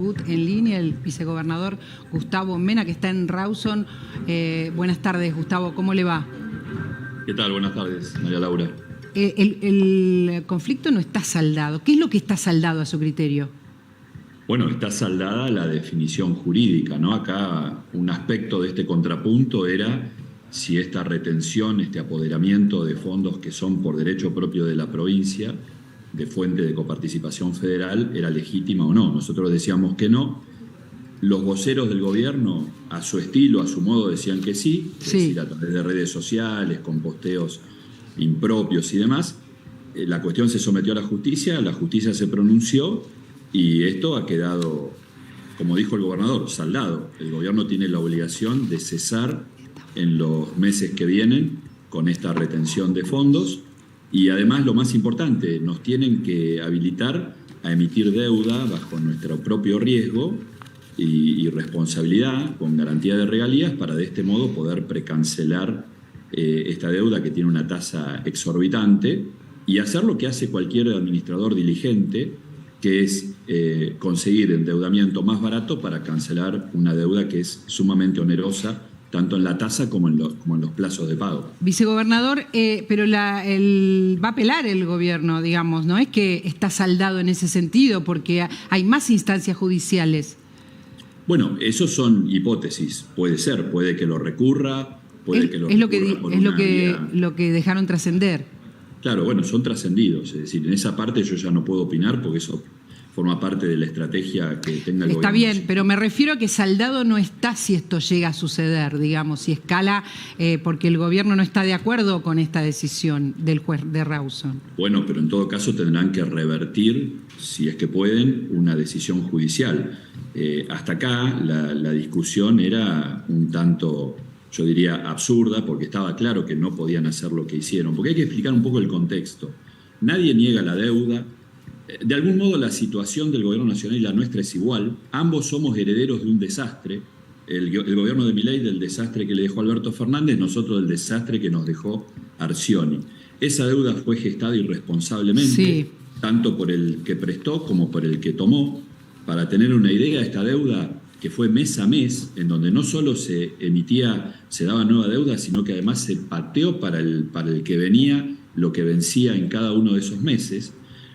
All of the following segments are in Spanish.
En línea el vicegobernador Gustavo Mena, que está en Rawson. Buenas tardes, Gustavo, ¿cómo le va? ¿Qué tal? Buenas tardes, María Laura. El conflicto no está saldado. ¿Qué es lo que está saldado a su criterio? Bueno, está saldada la definición jurídica, ¿no? Acá un aspecto de este contrapunto era si esta retención, este apoderamiento de fondos que son por derecho propio de la provincia, de fuente de coparticipación federal, era legítima o no. Nosotros decíamos que no. Los voceros del gobierno, a su estilo, a su modo, decían que sí, es decir, a través de redes sociales, con posteos impropios y demás. La cuestión se sometió a la justicia se pronunció y esto ha quedado, como dijo el gobernador, saldado. El gobierno tiene la obligación de cesar en los meses que vienen con esta retención de fondos y además, lo más importante, nos tienen que habilitar a emitir deuda bajo nuestro propio riesgo y responsabilidad, con garantía de regalías, para de este modo poder precancelar esta deuda que tiene una tasa exorbitante y hacer lo que hace cualquier administrador diligente, que es conseguir endeudamiento más barato para cancelar una deuda que es sumamente onerosa, tanto en la tasa como en los plazos de pago. Vicegobernador, pero va a apelar el gobierno, digamos, ¿no? Es que está saldado en ese sentido, porque hay más instancias judiciales. Bueno, esos son hipótesis. Puede ser, puede que lo recurra, puede que lo recurra. Es lo que dejaron trascender. Claro, bueno, son trascendidos. Es decir, en esa parte yo ya no puedo opinar porque eso forma parte de la estrategia que tenga el gobierno. Está bien, pero me refiero a que saldado no está si esto llega a suceder, digamos, si escala, porque el gobierno no está de acuerdo con esta decisión del juez de Rawson. Bueno, pero en todo caso tendrán que revertir, si es que pueden, una decisión judicial. Hasta acá la discusión era un tanto, yo diría, absurda, porque estaba claro que no podían hacer lo que hicieron. Porque hay que explicar un poco el contexto. Nadie niega la deuda. De algún modo la situación del gobierno nacional y la nuestra es igual. Ambos somos herederos de un desastre. El gobierno de Milei del desastre que le dejó Alberto Fernández, nosotros del desastre que nos dejó Arcioni. Esa deuda fue gestada irresponsablemente, sí, tanto por el que prestó como por el que tomó. Para tener una idea, esta deuda que fue mes a mes, en donde no solo se daba nueva deuda, sino que además se pateó para el que venía lo que vencía en cada uno de esos meses,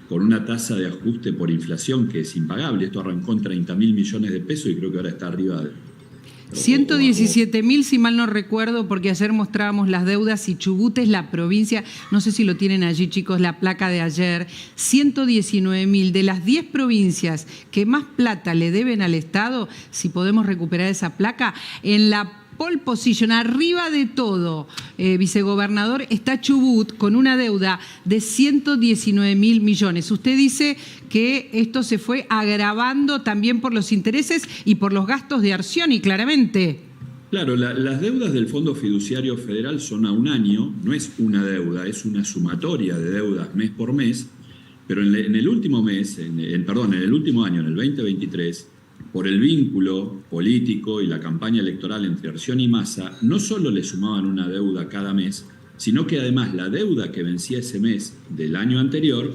con una tasa de ajuste por inflación que es impagable. Esto arrancó en 30.000 millones de pesos y creo que ahora está arriba de 117.000, si mal no recuerdo, porque ayer mostrábamos las deudas y Chubut es la provincia, no sé si lo tienen allí, chicos, la placa de ayer, 119.000 de las 10 provincias que más plata le deben al Estado, si podemos recuperar esa placa, en la pole position, arriba de todo, vicegobernador, está Chubut con una deuda de 119.000 millones. Usted dice que esto se fue agravando también por los intereses y por los gastos de Arcioni, claramente. Claro, las deudas del Fondo Fiduciario Federal son a un año, no es una deuda, es una sumatoria de deudas mes por mes, pero en el último mes, en el último año, en el 2023, por el vínculo político y la campaña electoral entre Arcioni y Massa, no solo le sumaban una deuda cada mes, sino que además la deuda que vencía ese mes del año anterior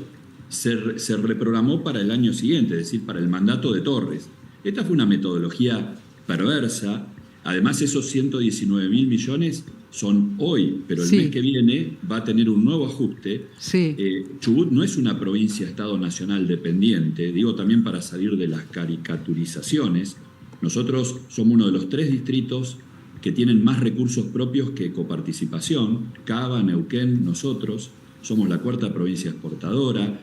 se reprogramó para el año siguiente, es decir, para el mandato de Torres. Esta fue una metodología perversa. Además, esos 119.000 millones son hoy, pero el mes que viene va a tener un nuevo ajuste. Sí. Chubut no es una provincia-estado nacional dependiente, digo también para salir de las caricaturizaciones. Nosotros somos uno de los 3 distritos que tienen más recursos propios que coparticipación. Cava, Neuquén, nosotros somos la 4ª provincia exportadora.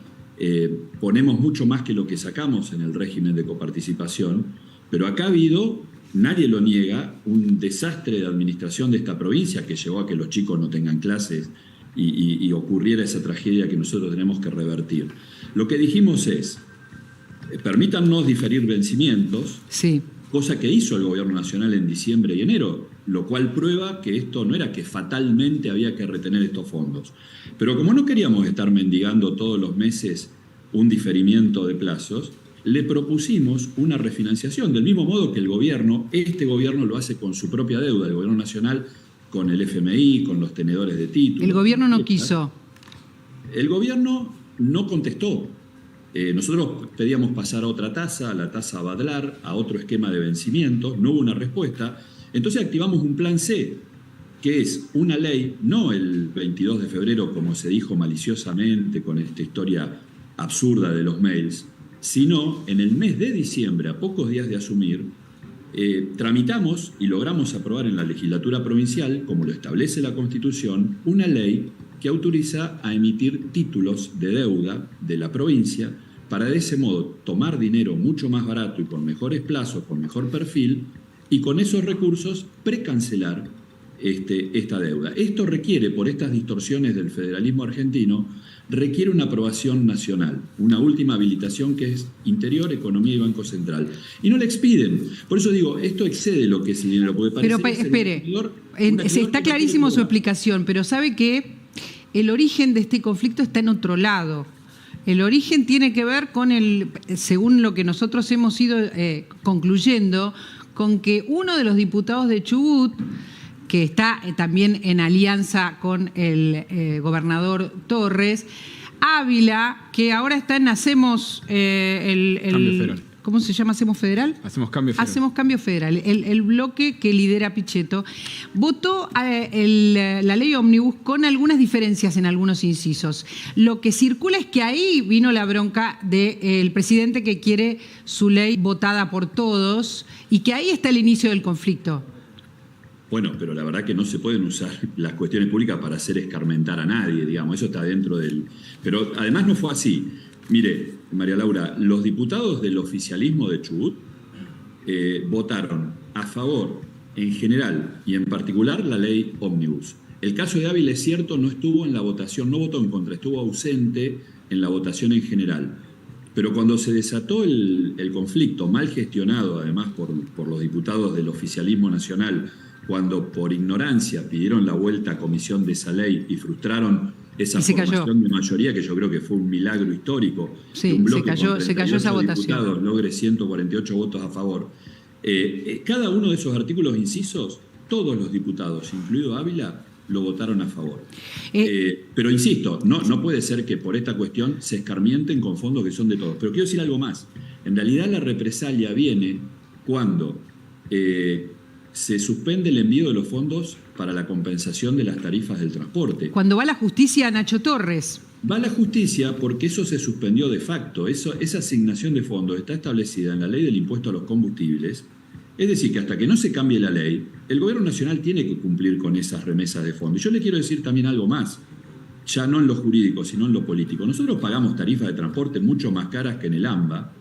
Ponemos mucho más que lo que sacamos en el régimen de coparticipación, pero acá ha habido, nadie lo niega, un desastre de administración de esta provincia que llevó a que los chicos no tengan clases y ocurriera esa tragedia que nosotros tenemos que revertir. Lo que dijimos es, permítannos diferir vencimientos, sí, cosa que hizo el gobierno nacional en diciembre y enero, lo cual prueba que esto no era que fatalmente había que retener estos fondos. Pero como no queríamos estar mendigando todos los meses un diferimiento de plazos, le propusimos una refinanciación, del mismo modo que este gobierno lo hace con su propia deuda, el gobierno nacional con el FMI, con los tenedores de títulos. El gobierno no quiso. El gobierno no contestó. Nosotros pedíamos pasar a otra tasa, a la tasa Badlar, a otro esquema de vencimientos, no hubo una respuesta. Entonces activamos un plan C, que es una ley, no el 22 de febrero, como se dijo maliciosamente con esta historia absurda de los mails, sino en el mes de diciembre, a pocos días de asumir, tramitamos y logramos aprobar en la legislatura provincial, como lo establece la Constitución, una ley que autoriza a emitir títulos de deuda de la provincia para de ese modo tomar dinero mucho más barato y con mejores plazos, con mejor perfil, y con esos recursos precancelar esta deuda. Esto requiere, por estas distorsiones del federalismo argentino, requiere una aprobación nacional, una última habilitación que es Interior, Economía y Banco Central. Y no la expiden. Por eso digo, esto excede lo que es el dinero. Porque pero espere, está clarísimo su explicación, pero ¿sabe qué? El origen de este conflicto está en otro lado. El origen tiene que ver con según lo que nosotros hemos ido concluyendo, con que uno de los diputados de Chubut, que está también en alianza con el gobernador Torres, Ávila, que ahora está en Hacemos Cambio Federal. ¿Cómo se llama? ¿Hacemos Federal? Hacemos Cambio Federal. Hacemos Cambio Federal. El bloque que lidera Pichetto votó la ley ómnibus con algunas diferencias en algunos incisos. Lo que circula es que ahí vino la bronca del presidente que quiere su ley votada por todos y que ahí está el inicio del conflicto. Bueno, pero la verdad que no se pueden usar las cuestiones públicas para hacer escarmentar a nadie, digamos, eso está dentro del... Pero además no fue así. Mire, María Laura, los diputados del oficialismo de Chubut votaron a favor, en general y en particular, la ley ómnibus. El caso de Ávila, es cierto, no estuvo en la votación, no votó en contra, estuvo ausente en la votación en general. Pero cuando se desató el conflicto, mal gestionado además por los diputados del oficialismo nacional, cuando por ignorancia pidieron la vuelta a comisión de esa ley y frustraron esa formación de mayoría, que yo creo que fue un milagro histórico, sí, un bloque se cayó esa votación. Diputados logre 148 votos a favor. Cada uno de esos artículos incisos, todos los diputados, incluido Ávila, lo votaron a favor. Pero insisto, no puede ser que por esta cuestión se escarmienten con fondos que son de todos. Pero quiero decir algo más. En realidad la represalia viene cuando se suspende el envío de los fondos para la compensación de las tarifas del transporte. Cuando va a la justicia Nacho Torres. Va a la justicia porque eso se suspendió de facto. Esa asignación de fondos está establecida en la ley del impuesto a los combustibles. Es decir, que hasta que no se cambie la ley, el gobierno nacional tiene que cumplir con esas remesas de fondos. Y yo le quiero decir también algo más, ya no en lo jurídico, sino en lo político. Nosotros pagamos tarifas de transporte mucho más caras que en el AMBA,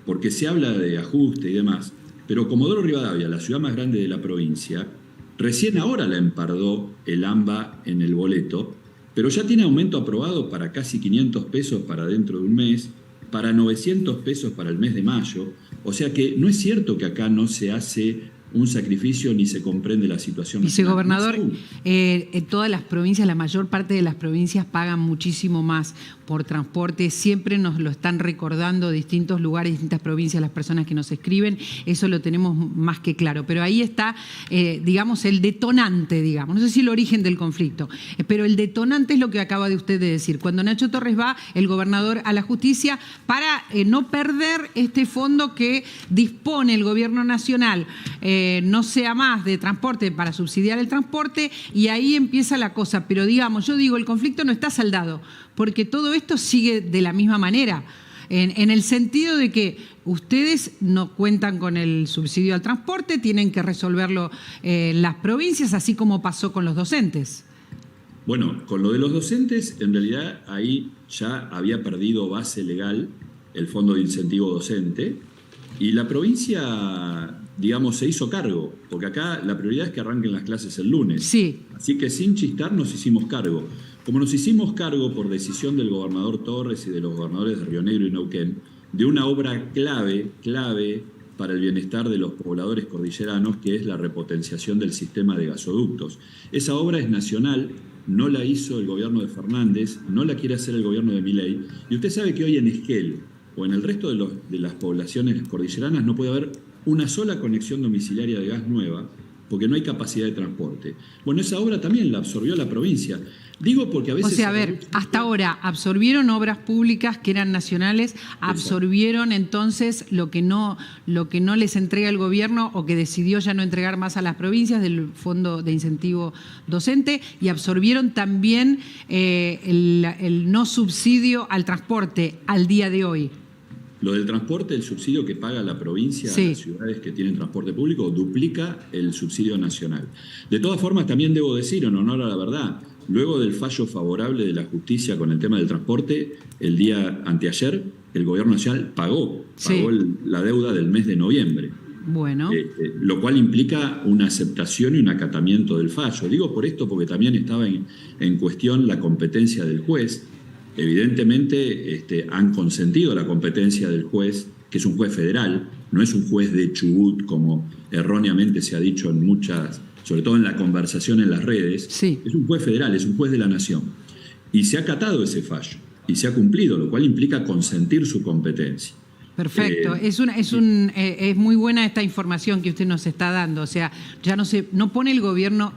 porque se habla de ajuste y demás. Pero Comodoro Rivadavia, la ciudad más grande de la provincia, recién ahora la empardó el AMBA en el boleto, pero ya tiene aumento aprobado para casi 500 pesos para dentro de un mes, para 900 pesos para el mes de mayo. O sea que no es cierto que acá no se hace un sacrificio ni se comprende la situación. Vicegobernador, en todas las provincias, la mayor parte de las provincias pagan muchísimo más por transporte. Siempre nos lo están recordando distintos lugares, distintas provincias, las personas que nos escriben. Eso lo tenemos más que claro. Pero ahí está, digamos, el detonante, digamos. No sé si el origen del conflicto, pero el detonante es lo que acaba de usted de decir. Cuando Nacho Torres va, el gobernador, a la justicia para no perder este fondo que dispone el gobierno nacional, no sea más de transporte para subsidiar el transporte, y ahí empieza la cosa. Pero digamos, yo digo, el conflicto no está saldado, porque todo esto sigue de la misma manera, en el sentido de que ustedes no cuentan con el subsidio al transporte, tienen que resolverlo en las provincias, así como pasó con los docentes. Bueno, con lo de los docentes, en realidad ahí ya había perdido base legal el Fondo de Incentivo Docente, y la provincia, digamos, se hizo cargo, porque acá la prioridad es que arranquen las clases el lunes. Sí. Así que sin chistar nos hicimos cargo. Como nos hicimos cargo por decisión del gobernador Torres y de los gobernadores de Río Negro y Neuquén, de una obra clave para el bienestar de los pobladores cordilleranos, que es la repotenciación del sistema de gasoductos. Esa obra es nacional, no la hizo el gobierno de Fernández, no la quiere hacer el gobierno de Milei, y usted sabe que hoy en Esquel o en el resto de las poblaciones cordilleranas no puede haber una sola conexión domiciliaria de gas nueva, porque no hay capacidad de transporte. Bueno, esa obra también la absorbió la provincia. Digo porque a veces... O sea, a ver, hasta ahora absorbieron obras públicas que eran nacionales, absorbieron entonces lo que no les entrega el gobierno o que decidió ya no entregar más a las provincias del Fondo de Incentivo Docente, y absorbieron también el no subsidio al transporte al día de hoy. Lo del transporte, el subsidio que paga la provincia a las ciudades que tienen transporte público duplica el subsidio nacional. De todas formas, también debo decir, en honor a la verdad, luego del fallo favorable de la justicia con el tema del transporte, el día anteayer, el gobierno nacional pagó la deuda del mes de noviembre. Bueno. Lo cual implica una aceptación y un acatamiento del fallo. Digo por esto porque también estaba en cuestión la competencia del juez. Evidentemente han consentido la competencia del juez, que es un juez federal, no es un juez de Chubut, como erróneamente se ha dicho en muchas, sobre todo en la conversación en las redes. Sí. Es un juez federal, es un juez de la nación. Y se ha acatado ese fallo, y se ha cumplido, lo cual implica consentir su competencia. Perfecto, es muy buena esta información que usted nos está dando, o sea, ya no pone el gobierno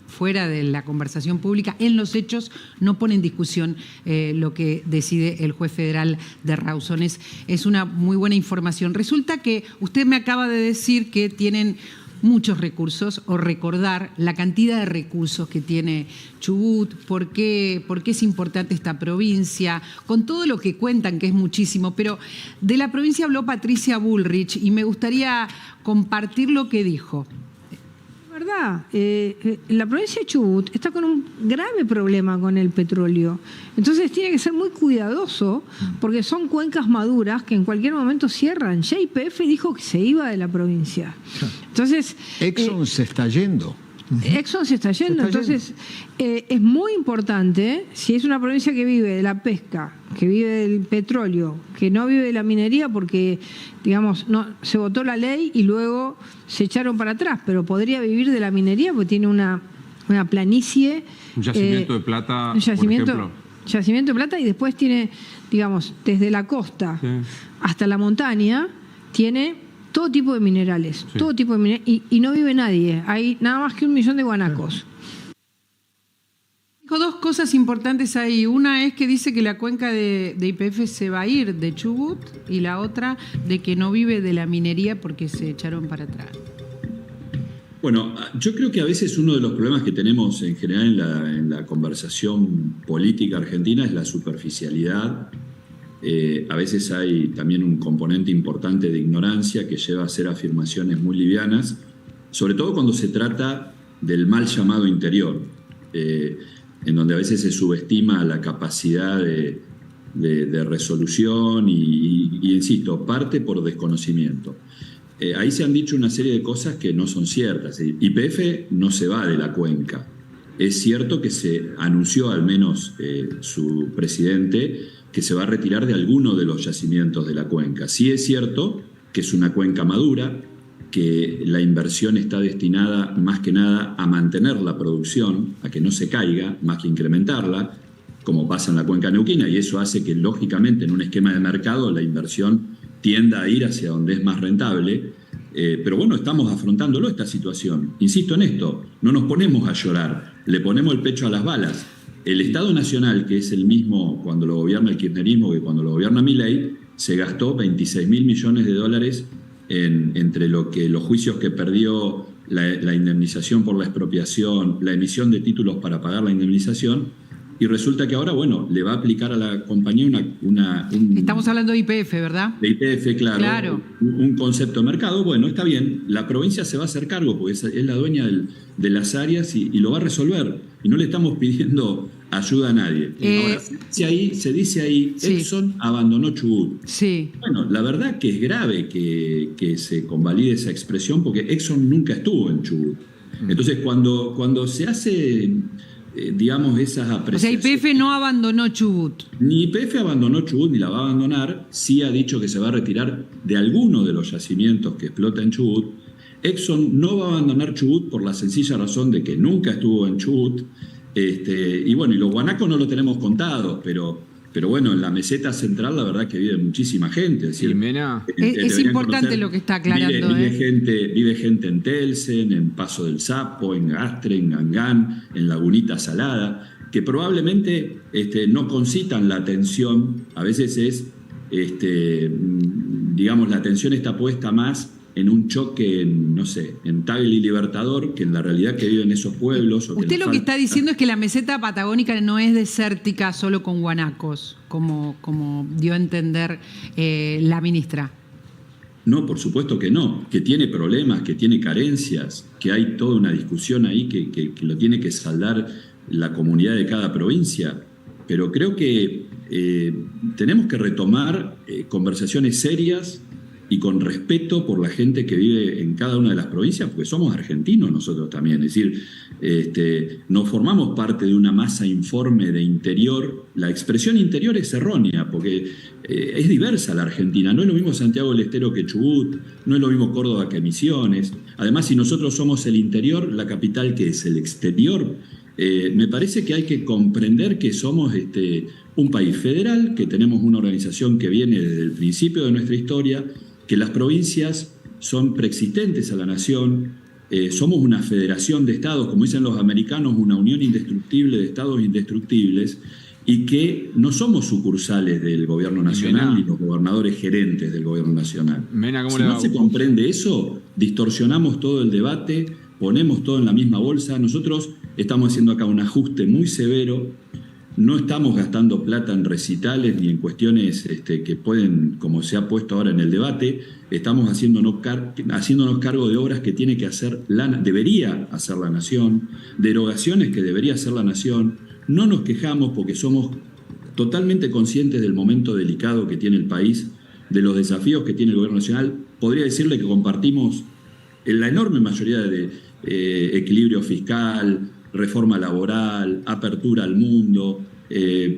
fuera de la conversación pública, en los hechos no pone en discusión lo que decide el juez federal de Rawson. Es una muy buena información. Resulta que usted me acaba de decir que tienen muchos recursos, o recordar la cantidad de recursos que tiene Chubut, por qué es importante esta provincia, con todo lo que cuentan, que es muchísimo, pero de la provincia habló Patricia Bullrich y me gustaría compartir lo que dijo. Verdad, la provincia de Chubut está con un grave problema con el petróleo. Entonces tiene que ser muy cuidadoso porque son cuencas maduras que en cualquier momento cierran. Ya YPF dijo que se iba de la provincia. Entonces, Exxon se está yendo. Exxon se está yendo, entonces es muy importante, si es una provincia que vive de la pesca, que vive del petróleo, que no vive de la minería porque, digamos, no se votó la ley y luego se echaron para atrás, pero podría vivir de la minería porque tiene una planicie. Un yacimiento de plata, un yacimiento, por ejemplo. Yacimiento de plata, y después tiene, digamos, desde la costa hasta la montaña, tiene todo tipo de minerales, todo tipo de minerales, y no vive nadie, hay nada más que 1 millón de guanacos. Dijo dos cosas importantes ahí. Una es que dice que la cuenca de YPF se va a ir de Chubut, y la otra de que no vive de la minería porque se echaron para atrás. Bueno, yo creo que a veces uno de los problemas que tenemos en general en la conversación política argentina es la superficialidad. A veces hay también un componente importante de ignorancia que lleva a hacer afirmaciones muy livianas, sobre todo cuando se trata del mal llamado interior, en donde a veces se subestima la capacidad de resolución y insisto, parte por desconocimiento. Ahí se han dicho una serie de cosas que no son ciertas. YPF no se va de la cuenca. Es cierto que se anunció, al menos su presidente, que se va a retirar de alguno de los yacimientos de la cuenca. Sí es cierto que es una cuenca madura, que la inversión está destinada más que nada a mantener la producción, a que no se caiga, más que incrementarla, como pasa en la cuenca neuquina, y eso hace que, lógicamente, en un esquema de mercado, la inversión tienda a ir hacia donde es más rentable. Pero bueno, estamos afrontándolo, esta situación. Insisto en esto, no nos ponemos a llorar, le ponemos el pecho a las balas. El Estado Nacional, que es el mismo cuando lo gobierna el kirchnerismo que cuando lo gobierna Milei, se gastó $26.000 millones entre los juicios que perdió, la indemnización por la expropiación, la emisión de títulos para pagar la indemnización, y resulta que ahora, bueno, le va a aplicar a la compañía Estamos hablando de YPF, ¿verdad? De YPF, claro. Un concepto de mercado. Bueno, está bien, la provincia se va a hacer cargo porque es la dueña de las áreas y lo va a resolver. Y no le estamos pidiendo ayuda a nadie. Ahora, se dice ahí, Exxon abandonó Chubut. Sí. Bueno, la verdad que es grave que se convalide esa expresión porque Exxon nunca estuvo en Chubut. Entonces, cuando se hace, digamos, esas apreciaciones... O sea, YPF no abandonó Chubut. Ni YPF abandonó Chubut ni la va a abandonar. Sí ha dicho que se va a retirar de alguno de los yacimientos que explota en Chubut. Exxon no va a abandonar Chubut por la sencilla razón de que nunca estuvo en Chubut. Y bueno, y los guanacos no lo tenemos contados, pero Pero bueno, en la meseta central la verdad que vive muchísima gente. Es decir, es importante lo que está aclarando. Vive gente en Telsen, en Paso del Sapo, en Gastre, en Gangán, en Lagunita Salada, que probablemente no concitan la atención. A veces es, digamos, la atención está puesta más en un choque, en Tagle y Libertador, que en la realidad que viven esos pueblos. Usted lo que está diciendo es que la meseta patagónica no es desértica solo con guanacos, como dio a entender la ministra. No, por supuesto que no, que tiene problemas, que tiene carencias, que hay toda una discusión ahí que lo tiene que saldar la comunidad de cada provincia. Pero creo que tenemos que retomar conversaciones serias y con respeto por la gente que vive en cada una de las provincias, porque somos argentinos nosotros también. Es decir, no formamos parte de una masa informe de interior. La expresión interior es errónea, porque es diversa la Argentina. No es lo mismo Santiago del Estero que Chubut, no es lo mismo Córdoba que Misiones. Además, si nosotros somos el interior, la capital que es el exterior, me parece que hay que comprender que somos un país federal, que tenemos una organización que viene desde el principio de nuestra historia, que las provincias son preexistentes a la nación, somos una federación de estados, como dicen los americanos, una unión indestructible de estados indestructibles, y que no somos sucursales del gobierno nacional ni los gobernadores gerentes del gobierno nacional. Si no se comprende eso, distorsionamos todo el debate, ponemos todo en la misma bolsa. Nosotros estamos haciendo acá un ajuste muy severo. No estamos gastando plata en recitales ni en cuestiones que pueden, como se ha puesto ahora en el debate. Estamos haciéndonos cargo de obras que tiene que hacer debería hacer la nación, de erogaciones que debería hacer la nación. No nos quejamos porque somos totalmente conscientes del momento delicado que tiene el país, de los desafíos que tiene el gobierno nacional. Podría decirle que compartimos en la enorme mayoría de equilibrio fiscal, reforma laboral, apertura al mundo,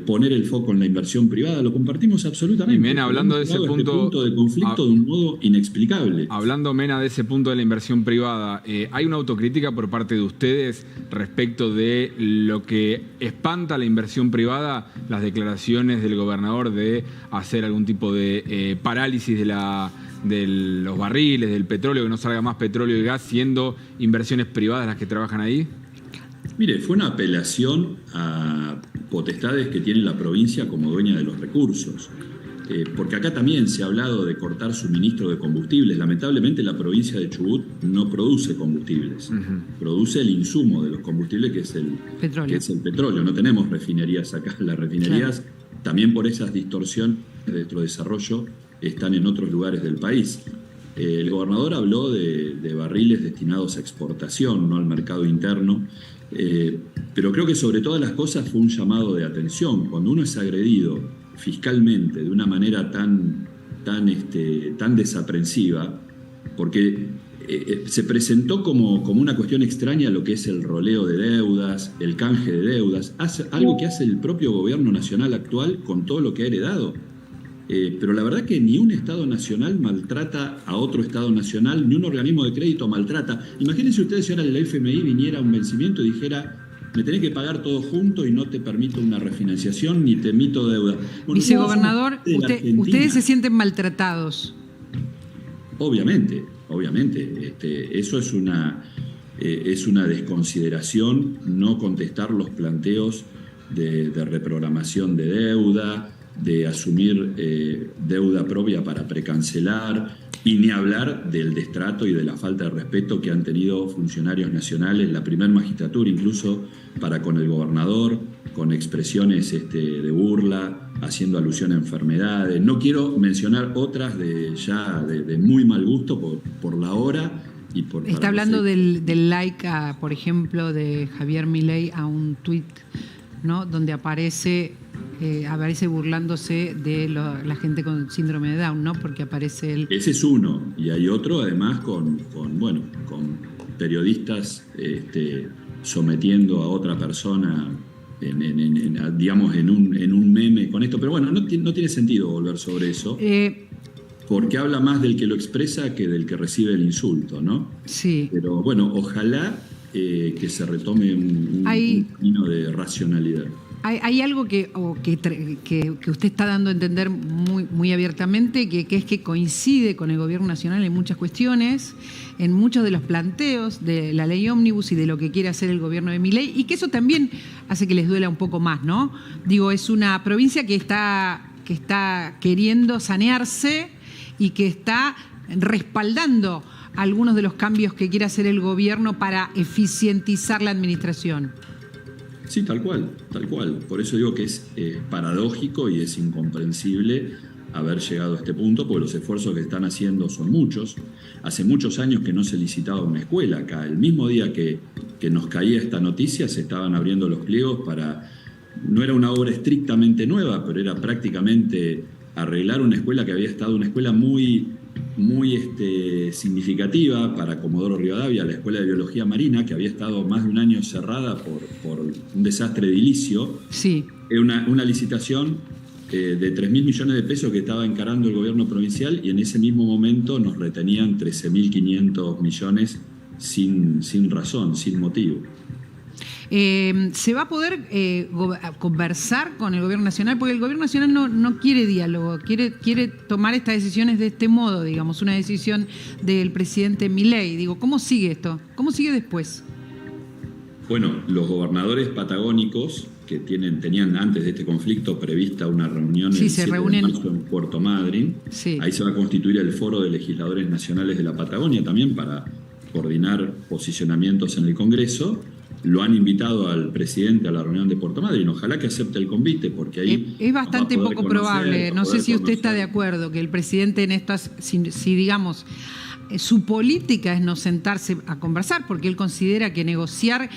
poner el foco en la inversión privada, lo compartimos absolutamente. Y Mena, hablando de ese punto de conflicto de un modo inexplicable. Hablando, Mena, de ese punto de la inversión privada, ¿hay una autocrítica por parte de ustedes respecto de lo que espanta la inversión privada, las declaraciones del gobernador de hacer algún tipo de parálisis de los barriles, del petróleo, que no salga más petróleo y gas, siendo inversiones privadas las que trabajan ahí? Mire, fue una apelación a potestades que tiene la provincia como dueña de los recursos. Porque acá también se ha hablado de cortar suministro de combustibles. Lamentablemente la provincia de Chubut no produce combustibles. Produce el insumo de los combustibles, que es el petróleo. No tenemos refinerías acá. Las refinerías, también por esas distorsiones de nuestro desarrollo, están en otros lugares del país. El gobernador habló de barriles destinados a exportación, no al mercado interno. Pero creo que sobre todas las cosas fue un llamado de atención. Cuando uno es agredido fiscalmente de una manera tan desaprensiva, porque se presentó como una cuestión extraña lo que es el roleo de deudas, el canje de deudas, algo que hace el propio gobierno nacional actual con todo lo que ha heredado. Pero la verdad que ni un Estado nacional maltrata a otro Estado nacional, ni un organismo de crédito maltrata. Imagínense ustedes si ahora el FMI viniera a un vencimiento y dijera: me tenés que pagar todo junto y no te permito una refinanciación ni te emito deuda. Bueno, vicegobernador, ustedes se sienten maltratados. Obviamente. Eso es una desconsideración, no contestar los planteos de reprogramación de deuda, de asumir deuda propia para precancelar, y ni hablar del destrato y de la falta de respeto que han tenido funcionarios nacionales, la primera magistratura incluso, para con el gobernador, con expresiones de burla, haciendo alusión a enfermedades. No quiero mencionar otras de muy mal gusto por la hora. Está hablando del like, por ejemplo, de Javier Milei a un tuit, ¿no?, donde aparece burlándose de la gente con síndrome de Down, ¿no? Porque aparece él. Ese es uno, y hay otro además con periodistas sometiendo a otra persona en un meme con esto. Pero bueno, no tiene sentido volver sobre eso. Porque habla más del que lo expresa que del que recibe el insulto, ¿no? Sí. Pero bueno, ojalá que se retome un camino de racionalidad. Hay algo que usted está dando a entender muy abiertamente, que es que coincide con el gobierno nacional en muchas cuestiones, en muchos de los planteos de la ley ómnibus y de lo que quiere hacer el gobierno de Milei, y que eso también hace que les duela un poco más, ¿no? Digo, es una provincia que está queriendo sanearse y que está respaldando algunos de los cambios que quiere hacer el gobierno para eficientizar la administración. Sí, tal cual, tal cual. Por eso digo que es paradójico y es incomprensible haber llegado a este punto, porque los esfuerzos que están haciendo son muchos. Hace muchos años que no se licitaba una escuela acá. El mismo día que nos caía esta noticia, se estaban abriendo los pliegos para... No era una obra estrictamente nueva, pero era prácticamente arreglar una escuela que había estado, una escuela muy significativa para Comodoro Rivadavia, la Escuela de Biología Marina, que había estado más de un año cerrada por un desastre edilicio. Sí. Una licitación de 3.000 millones de pesos que estaba encarando el gobierno provincial, y en ese mismo momento nos retenían 13.500 millones sin razón, sin motivo. ¿Se va a poder conversar con el gobierno nacional? Porque el gobierno nacional no quiere diálogo, quiere tomar estas decisiones de este modo, digamos, una decisión del presidente Milei. Digo, ¿cómo sigue esto? ¿Cómo sigue después? Bueno, los gobernadores patagónicos que tenían antes de este conflicto prevista una reunión el 7 de marzo en Puerto Madryn. Sí. Ahí se va a constituir el Foro de Legisladores Nacionales de la Patagonia también para coordinar posicionamientos en el Congreso. Lo han invitado al presidente a la reunión de Puerto Madryn. Ojalá que acepte el convite, porque ahí es bastante poco probable. No sé si usted está de acuerdo que el presidente en estas, si digamos, su política es no sentarse a conversar, porque él considera que negociar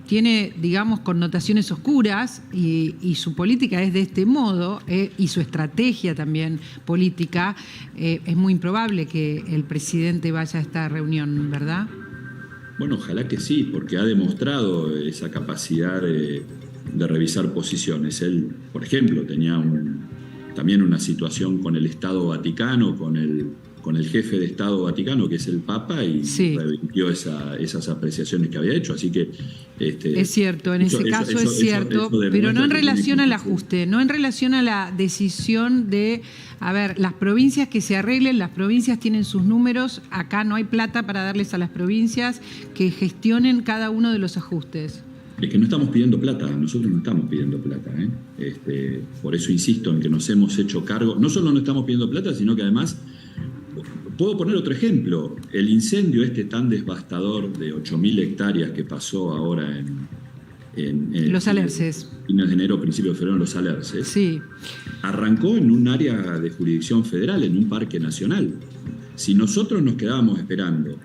tiene, digamos, connotaciones oscuras, y su política es de este modo, y su estrategia también política, es muy improbable que el presidente vaya a esta reunión, ¿verdad? Bueno, ojalá que sí, porque ha demostrado esa capacidad de revisar posiciones. Él, por ejemplo, tenía también una situación con el Estado Vaticano, con el jefe de Estado Vaticano, que es el Papa, y sí, revirtió esas apreciaciones que había hecho. Así que es cierto, en ese caso es cierto, pero no en relación al ajuste, no en relación a la decisión de, a ver, las provincias que se arreglen, las provincias tienen sus números, acá no hay plata para darles a las provincias, que gestionen cada uno de los ajustes. Es que no estamos pidiendo plata, nosotros no estamos pidiendo plata. Por eso insisto en que nos hemos hecho cargo. No solo no estamos pidiendo plata, sino que además, puedo poner otro ejemplo, el incendio tan devastador de 8.000 hectáreas que pasó ahora en Los Alerces. Fines de enero, principios de febrero en Los Alerces. Sí. Arrancó en un área de jurisdicción federal, en un parque nacional. Si nosotros nos quedábamos esperando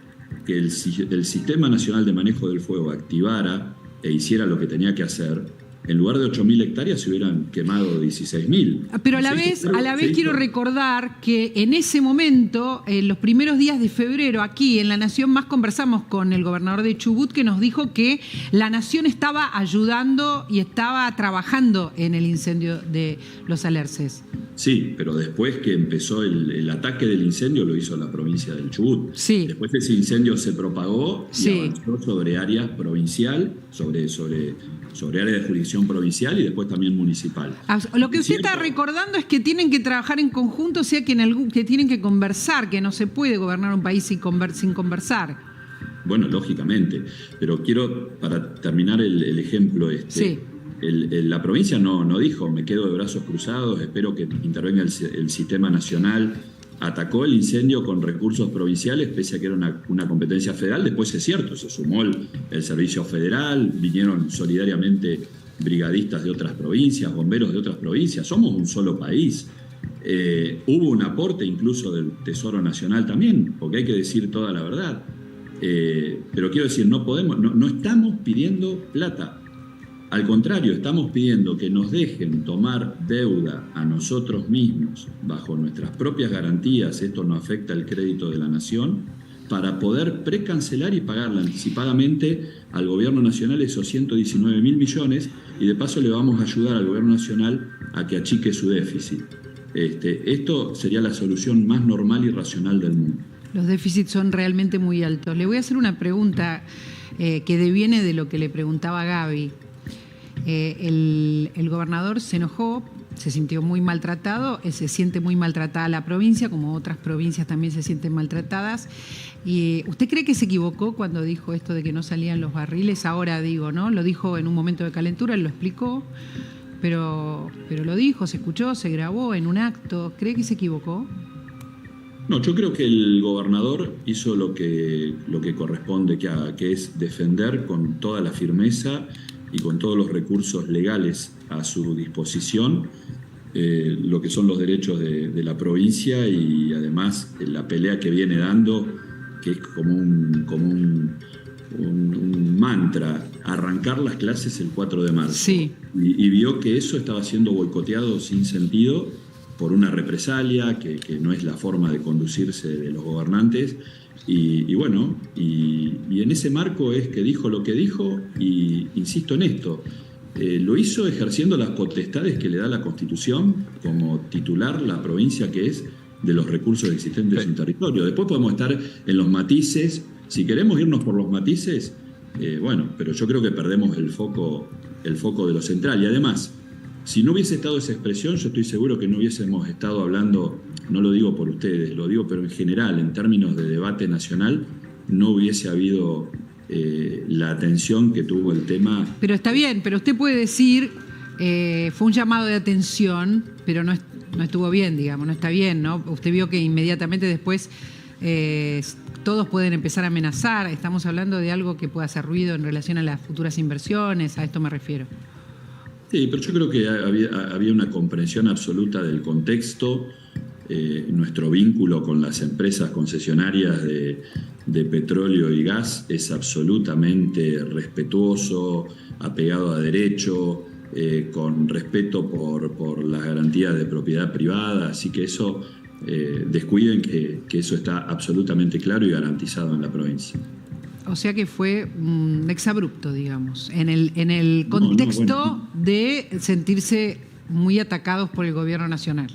que el Sistema Nacional de Manejo del Fuego activara e hiciera lo que tenía que hacer, en lugar de 8.000 hectáreas se hubieran quemado 16.000. Pero a la vez quiero recordar que en ese momento, en los primeros días de febrero, aquí en La Nación Más conversamos con el gobernador de Chubut, que nos dijo que la Nación estaba ayudando y estaba trabajando en el incendio de Los Alerces. Sí, pero después que empezó el ataque del incendio lo hizo la provincia del Chubut. Sí. Después ese incendio se propagó y sí, avanzó sobre áreas provincial, sobre áreas de jurisdicción provincial y después también municipal. Lo que usted está recordando es que tienen que trabajar en conjunto, o sea que tienen que conversar, que no se puede gobernar un país sin conversar. Bueno, lógicamente, pero quiero, para terminar el ejemplo sí, la provincia no dijo, me quedo de brazos cruzados, espero que intervenga el Sistema Nacional. Atacó el incendio con recursos provinciales, pese a que era una competencia federal. Después es cierto, se sumó el Servicio Federal, vinieron solidariamente brigadistas de otras provincias, bomberos de otras provincias. Somos un solo país. Hubo un aporte incluso del Tesoro Nacional también, porque hay que decir toda la verdad. Pero quiero decir, no estamos pidiendo plata. Al contrario, estamos pidiendo que nos dejen tomar deuda a nosotros mismos bajo nuestras propias garantías, esto no afecta el crédito de la nación, para poder precancelar y pagarle anticipadamente al gobierno nacional esos 119.000 millones, y de paso le vamos a ayudar al gobierno nacional a que achique su déficit. Esto sería la solución más normal y racional del mundo. Los déficits son realmente muy altos. Le voy a hacer una pregunta que deviene de lo que le preguntaba Gaby. El gobernador se enojó, se sintió muy maltratado, se siente muy maltratada la provincia, como otras provincias también se sienten maltratadas. ¿Y usted cree que se equivocó cuando dijo esto de que no salían los barriles? Ahora digo, ¿no? Lo dijo en un momento de calentura, él lo explicó, pero lo dijo, se escuchó, se grabó en un acto. ¿Cree que se equivocó? No, yo creo que el gobernador hizo lo que corresponde que haga, que es defender con toda la firmeza y con todos los recursos legales a su disposición lo que son los derechos de la provincia y además la pelea que viene dando, que es como un mantra, arrancar las clases el 4 de marzo. Sí. Y vio que eso estaba siendo boicoteado sin sentido por una represalia, que no es la forma de conducirse de los gobernantes. Y en ese marco es que dijo lo que dijo, y insisto en esto, lo hizo ejerciendo las potestades que le da la Constitución como titular la provincia que es de los recursos existentes en su territorio. Después podemos estar en los matices, si queremos irnos por los matices, pero yo creo que perdemos el foco de lo central. Y además, si no hubiese estado esa expresión, yo estoy seguro que no hubiésemos estado hablando, no lo digo por ustedes, lo digo pero en general, en términos de debate nacional, no hubiese habido la atención que tuvo el tema. Pero está bien, pero usted puede decir, fue un llamado de atención, pero no estuvo bien, digamos, no está bien, ¿no? Usted vio que inmediatamente después todos pueden empezar a amenazar. Estamos hablando de algo que puede hacer ruido en relación a las futuras inversiones, a esto me refiero. Sí, pero yo creo que había una comprensión absoluta del contexto. Nuestro vínculo con las empresas concesionarias de petróleo y gas es absolutamente respetuoso, apegado a derecho, con respeto por las garantías de propiedad privada, así que eso, descuiden que eso está absolutamente claro y garantizado en la provincia. O sea que fue un exabrupto, digamos, en el contexto de sentirse muy atacados por el gobierno nacional.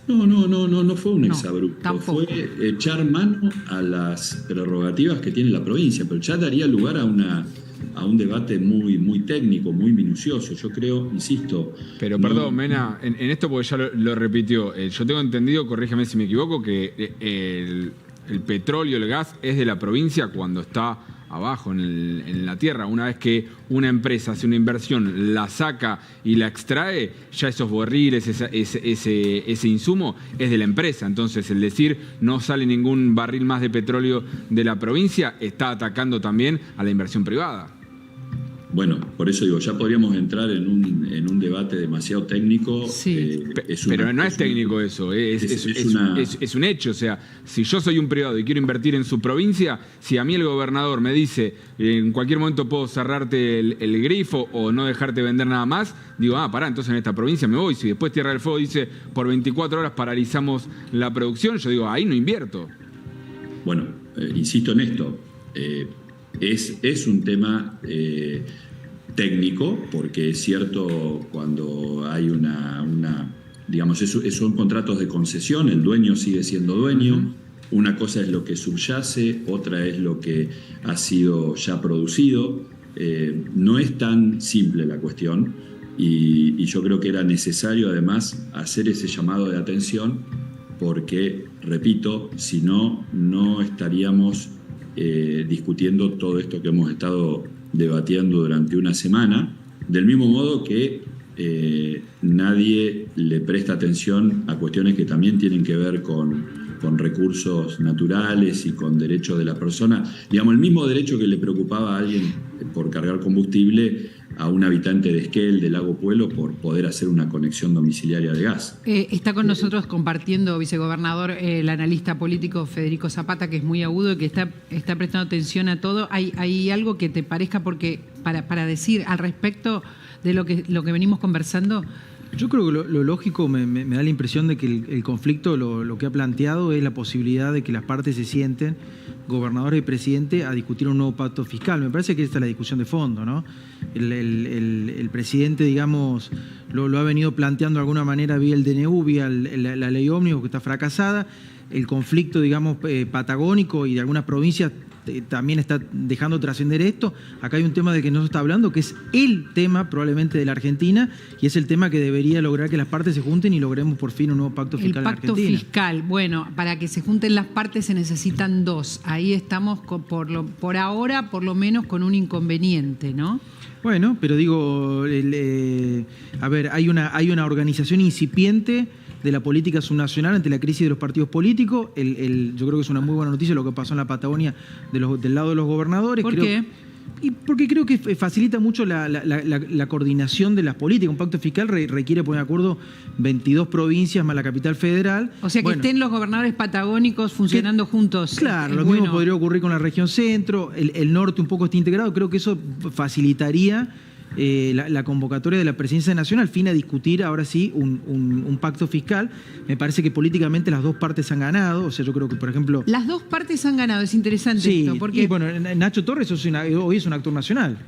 No fue un exabrupto. Tampoco. Fue echar mano a las prerrogativas que tiene la provincia, pero ya daría lugar a un debate muy, muy técnico, muy minucioso. Yo creo, insisto. Pero perdón, Mena, en esto porque ya lo repitió. Yo tengo entendido, corrígeme si me equivoco, que el petróleo, el gas es de la provincia cuando está abajo en la tierra. Una vez que una empresa hace una inversión, la saca y la extrae, ya esos barriles, ese insumo es de la empresa. Entonces, el decir no sale ningún barril más de petróleo de la provincia está atacando también a la inversión privada. Bueno, por eso digo, ya podríamos entrar en un debate demasiado técnico. Sí. Pero no es técnico eso, es un hecho. O sea, si yo soy un privado y quiero invertir en su provincia, si a mí el gobernador me dice en cualquier momento puedo cerrarte el grifo o no dejarte vender nada más, digo, pará, entonces en esta provincia me voy. Si después Tierra del Fuego dice por 24 horas paralizamos la producción, yo digo, ahí no invierto. Bueno, insisto en esto. Es un tema técnico, porque es cierto cuando hay digamos, son contratos de concesión, el dueño sigue siendo dueño. Una cosa es lo que subyace, otra es lo que ha sido ya producido. No es tan simple la cuestión y yo creo que era necesario además hacer ese llamado de atención porque, repito, si no, no estaríamos discutiendo todo esto que hemos estado debatiendo durante una semana, del mismo modo que nadie le presta atención a cuestiones que también tienen que ver con recursos naturales y con derechos de la persona. Digamos, el mismo derecho que le preocupaba a alguien por cargar combustible a un habitante de Esquel, del Lago Puelo, por poder hacer una conexión domiciliaria de gas. Está con nosotros compartiendo, vicegobernador, el analista político Federico Zapata, que es muy agudo y que está prestando atención a todo. ¿Hay algo que te parezca para decir al respecto de lo que venimos conversando? Yo creo que lo lógico, me da la impresión de que el conflicto lo que ha planteado es la posibilidad de que las partes se sienten, gobernador y presidente, a discutir un nuevo pacto fiscal. Me parece que esta es la discusión de fondo, ¿no? El presidente, digamos, lo ha venido planteando de alguna manera vía el DNU, vía la ley ómnibus que está fracasada. El conflicto, digamos, patagónico y de algunas provincias también está dejando trascender esto. Acá hay un tema del que no se está hablando, que es el tema probablemente de la Argentina, y es el tema que debería lograr que las partes se junten y logremos por fin un nuevo pacto fiscal en Argentina. El pacto fiscal, bueno, para que se junten las partes se necesitan dos. Ahí estamos por ahora, por lo menos, con un inconveniente, ¿no? Bueno, pero digo, a ver, hay una organización incipiente de la política subnacional ante la crisis de los partidos políticos. Yo creo que es una muy buena noticia lo que pasó en la Patagonia del lado de los gobernadores. ¿Por qué? Porque creo que facilita mucho la coordinación de las políticas. Un pacto fiscal requiere poner de acuerdo 22 provincias más la capital federal. O sea, que estén los gobernadores patagónicos funcionando juntos. Claro, lo mismo podría ocurrir con la región centro, el norte un poco está integrado. Creo que eso facilitaría la convocatoria de la Presidencia Nacional al fin a discutir ahora sí un pacto fiscal. Me parece que políticamente las dos partes han ganado. O sea, yo creo que, por ejemplo... Las dos partes han ganado, es interesante sí, esto. Porque... Y bueno, Nacho Torres hoy es un actor nacional.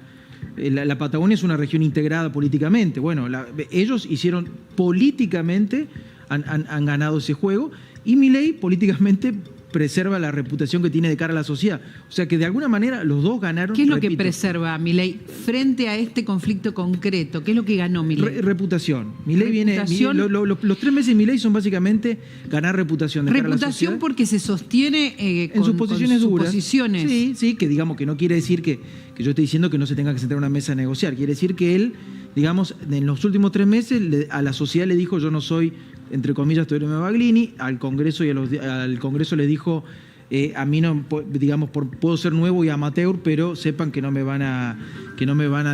La Patagonia es una región integrada políticamente. Bueno, ellos hicieron políticamente, han ganado ese juego, y Milei políticamente preserva la reputación que tiene de cara a la sociedad. O sea que de alguna manera los dos ganaron. ¿Qué es lo que preserva Milei frente a este conflicto concreto? ¿Qué es lo que ganó Milei? Reputación. Milei viene. Los 3 meses de Milei son básicamente ganar reputación de cara a la sociedad. Reputación porque se sostiene en sus posiciones duras. Posiciones. Sí, que digamos que no quiere decir que yo esté diciendo que no se tenga que sentar a una mesa a negociar. Quiere decir que él, digamos, en los últimos 3 meses a la sociedad le dijo: yo no soy, entre comillas, Teorema Baglini. Al Congreso al Congreso le dijo: a mí no, digamos, puedo ser nuevo y amateur, pero sepan que no me van a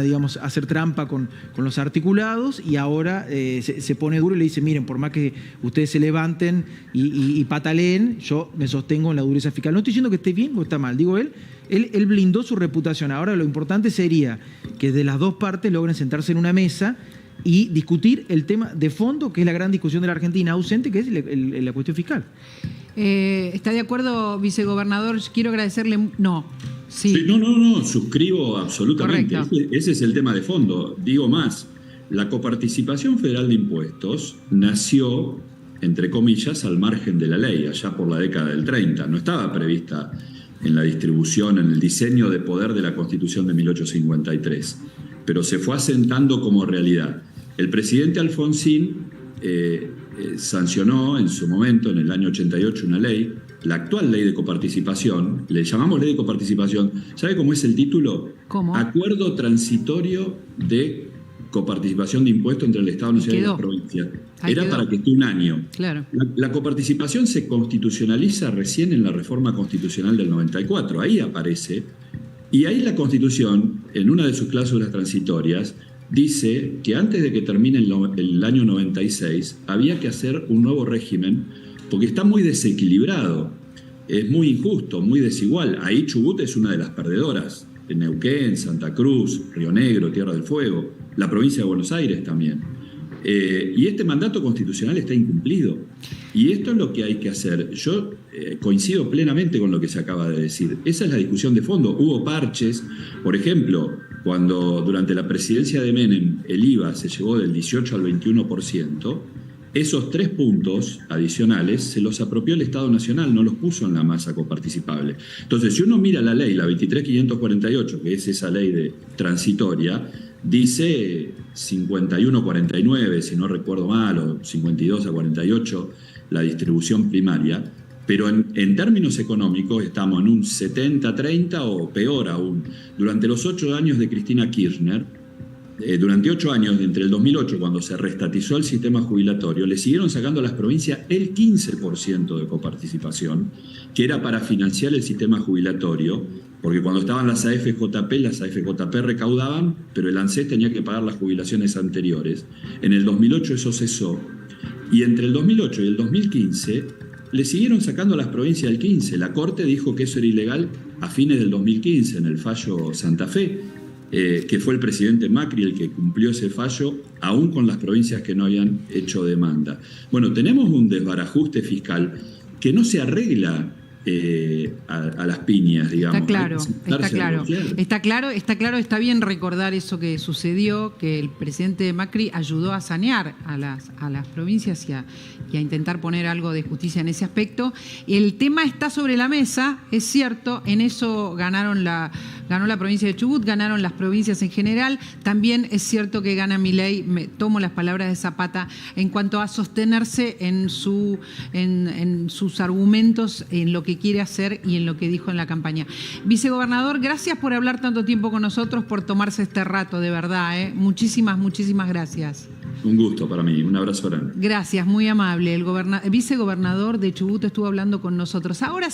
digamos, hacer trampa con los articulados. Y ahora se pone duro y le dice: miren, por más que ustedes se levanten y pataleen, yo me sostengo en la dureza fiscal. No estoy diciendo que esté bien o está mal, digo, él blindó su reputación. Ahora lo importante sería que de las dos partes logren sentarse en una mesa y discutir el tema de fondo, que es la gran discusión de la Argentina ausente, que es la cuestión fiscal. ¿Está de acuerdo, vicegobernador? Quiero agradecerle... No, sí. Sí, no, suscribo absolutamente. Ese es el tema de fondo. Digo más, la coparticipación federal de impuestos nació, entre comillas, al margen de la ley, allá por la década del 30. No estaba prevista en la distribución, en el diseño de poder de la Constitución de 1853, pero se fue asentando como realidad. El presidente Alfonsín sancionó en su momento, en el año 88, una ley, la actual ley de coparticipación. Le llamamos ley de coparticipación. ¿Sabe cómo es el título? ¿Cómo? Acuerdo transitorio de coparticipación de impuestos entre el Estado Nacional y las provincias. Era para que esté un año. Claro. La coparticipación se constitucionaliza recién en la reforma constitucional del 94. Ahí aparece. Y ahí la Constitución, en una de sus cláusulas transitorias, dice que antes de que termine el año 96 había que hacer un nuevo régimen porque está muy desequilibrado, es muy injusto, muy desigual. Ahí Chubut es una de las perdedoras, en Neuquén, Santa Cruz, Río Negro, Tierra del Fuego, la provincia de Buenos Aires también. Y este mandato constitucional está incumplido. Y esto es lo que hay que hacer. Yo coincido plenamente con lo que se acaba de decir. Esa es la discusión de fondo. Hubo parches, por ejemplo, cuando durante la presidencia de Menem el IVA se llevó del 18 al 21%, esos 3 puntos adicionales se los apropió el Estado Nacional, no los puso en la masa coparticipable. Entonces, si uno mira la ley, la 23.548, que es esa ley transitoria, dice 51-49, si no recuerdo mal, o 52-48, la distribución primaria, pero en términos económicos estamos en un 70-30 o peor aún. Durante los 8 años de Cristina Kirchner, durante 8 años, entre el 2008, cuando se reestatizó el sistema jubilatorio, le siguieron sacando a las provincias el 15% de coparticipación, que era para financiar el sistema jubilatorio, porque cuando estaban las AFJP recaudaban, pero el ANSES tenía que pagar las jubilaciones anteriores. En el 2008 eso cesó, y entre el 2008 y el 2015 le siguieron sacando a las provincias el 15%. La Corte dijo que eso era ilegal a fines del 2015, en el fallo Santa Fe, que fue el presidente Macri el que cumplió ese fallo, aún con las provincias que no habían hecho demanda. Bueno, tenemos un desbarajuste fiscal que no se arregla a las piñas, digamos. Está claro, Hay que sentarse a negociar. está claro, está bien recordar eso que sucedió, que el presidente Macri ayudó a sanear a las provincias y a intentar poner algo de justicia en ese aspecto. El tema está sobre la mesa, es cierto, en eso ganó la provincia de Chubut, ganaron las provincias en general, también es cierto que gana Milei, me tomo las palabras de Zapata, en cuanto a sostenerse en sus argumentos, en lo que quiere hacer y en lo que dijo en la campaña. Vicegobernador, gracias por hablar tanto tiempo con nosotros, por tomarse este rato, de verdad, ¿eh? Muchísimas gracias. Un gusto para mí, un abrazo grande. Gracias, muy amable. El vicegobernador de Chubut estuvo hablando con nosotros. Ahora